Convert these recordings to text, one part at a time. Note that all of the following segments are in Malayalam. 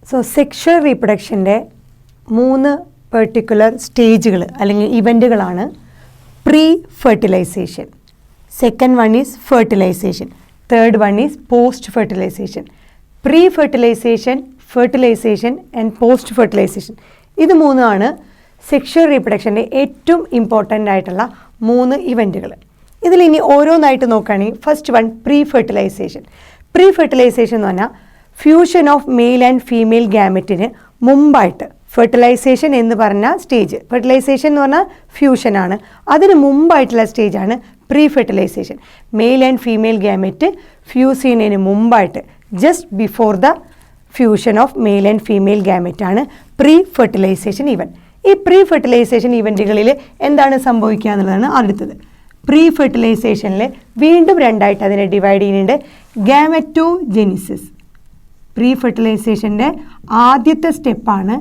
സോ സെക്ഷൽ റീപ്രൊഡക്ഷൻ്റെ 3 പെർട്ടിക്കുലർ സ്റ്റേജുകൾ അല്ലെങ്കിൽ ഇവൻറ്റുകളാണ് pre fertilization, second one is fertilization, third one is post fertilization. Pre fertilization, fertilization and post fertilization, ഇത് 3ആണ് സെക്ഷൽ റീപ്രൊഡക്ഷൻ്റെ ഏറ്റവും ഇമ്പോർട്ടൻ്റ് ആയിട്ടുള്ള 3 ഇവൻറ്റുകൾ. ഇതിലിനി ഓരോന്നായിട്ട് നോക്കുകയാണെങ്കിൽ first one pre fertilization. Pre fertilization എന്ന് പറഞ്ഞാൽ fusion of male and female ഗാമറ്റിന് മുമ്പായിട്ട്, ഫെർട്ടിലൈസേഷൻ എന്ന് പറഞ്ഞ സ്റ്റേജ്, ഫെർട്ടിലൈസേഷൻ എന്ന് പറഞ്ഞാൽ ഫ്യൂഷനാണ്, അതിന് മുമ്പായിട്ടുള്ള സ്റ്റേജാണ് pre fertilization. Male and female gamete fuse ചെയ്യുന്നതിന് മുമ്പായിട്ട്, just before the fusion of male and female gamete ആണ് പ്രീ ഫെർട്ടിലൈസേഷൻ ഇവൻറ്റ്. ഈ പ്രീ ഫെർട്ടിലൈസേഷൻ ഇവൻറ്റുകളിൽ എന്താണ് സംഭവിക്കുക എന്നുള്ളതാണ് അടുത്തത്. പ്രീ ഫെർട്ടിലൈസേഷനിൽ വീണ്ടും രണ്ടായിട്ട് അതിനെ ഡിവൈഡ് ചെയ്യുന്നുണ്ട്. ഗാമറ്റോജെനിസിസ്, പ്രീ ഫെർട്ടിലൈസേഷൻ്റെ ആദ്യത്തെ സ്റ്റെപ്പാണ്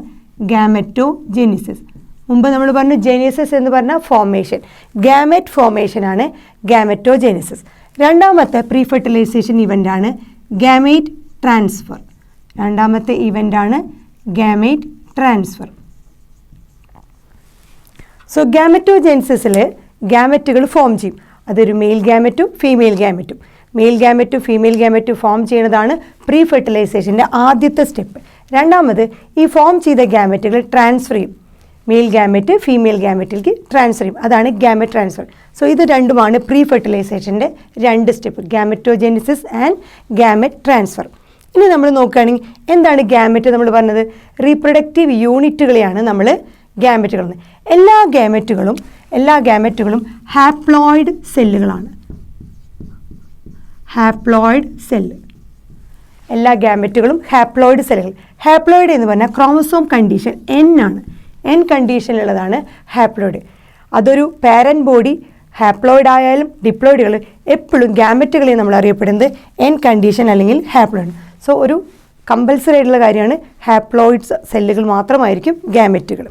ഗാമറ്റോജെനിസിസ്. മുമ്പ് നമ്മൾ പറഞ്ഞു ജെനിസിസ് എന്ന് പറഞ്ഞാൽ ഫോർമേഷൻ, ഗാമറ്റ് ഫോർമേഷനാണ് ഗാമറ്റോജെനിസിസ്. രണ്ടാമത്തെ പ്രീ ഫെർട്ടിലൈസേഷൻ ഇവൻ്റാണ് ഗാമേറ്റ് ട്രാൻസ്ഫർ. രണ്ടാമത്തെ ഇവൻ്റാണ് ഗാമേറ്റ് ട്രാൻസ്ഫർ. സോ ഗാമറ്റോജെനിസിസിൽ ഗാമറ്റുകൾ ഫോം ചെയ്യും. അതൊരു മെയിൽ ഗാമറ്റും ഫീമെയിൽ ഗാമറ്റും. മെയിൽ ഗാമറ്റും ഫീമെയിൽ ഗാമറ്റും ഫോം ചെയ്യുന്നതാണ് പ്രീ ഫെർട്ടിലൈസേഷൻ്റെ ആദ്യത്തെ സ്റ്റെപ്പ്. രണ്ടാമത് ഈ ഫോം ചെയ്ത ഗാമറ്റുകൾ ട്രാൻസ്ഫർ ചെയ്യും. മെയിൽ ഗാമറ്റ് ഫീമെയിൽ ഗാമറ്റിലേക്ക് ട്രാൻസ്ഫർ ചെയ്യും, അതാണ് ഗാമറ്റ് ട്രാൻസ്ഫർ. സോ ഇത് രണ്ടുമാണ് പ്രീ ഫെർട്ടിലൈസേഷൻ്റെ 2 step, gametogenesis and gamete transfer. ഇനി നമ്മൾ നോക്കുകയാണെങ്കിൽ എന്താണ് ഗാമറ്റ്? നമ്മൾ പറഞ്ഞത് റീപ്രൊഡക്റ്റീവ് യൂണിറ്റുകളെയാണ് നമ്മൾ ഗാമറ്റുകൾ. എല്ലാ ഗാമറ്റുകളും ഹാപ്ലോയിഡ് സെല്ലുകളാണ്. ഹാപ്ലോയിഡ് സെല്ല്, എല്ലാ ഗാമറ്റുകളും ഹാപ്ലോയിഡ് സെല്ലുകൾ. ഹാപ്ലോയിഡ് എന്ന് പറഞ്ഞാൽ ക്രോമസോം കണ്ടീഷൻ N ആണ്. N കണ്ടീഷനിലുള്ളതാണ് ഹാപ്ലോയിഡ്. അതൊരു പാരന്റ് ബോഡി ഹാപ്ലോയിഡ് ആയാലും ഡിപ്ലോയിഡുകൾ എപ്പോഴും ഗാമറ്റുകളെ നമ്മൾ അറിയപ്പെടുന്നത് N കണ്ടീഷൻ അല്ലെങ്കിൽ ഹാപ്ലോയിഡ്. സോ ഒരു കമ്പൽസറി ആയിട്ടുള്ള കാര്യമാണ് ഹാപ്ലോയിഡ് സെല്ലുകൾ മാത്രമായിരിക്കും ഗാമറ്റുകൾ.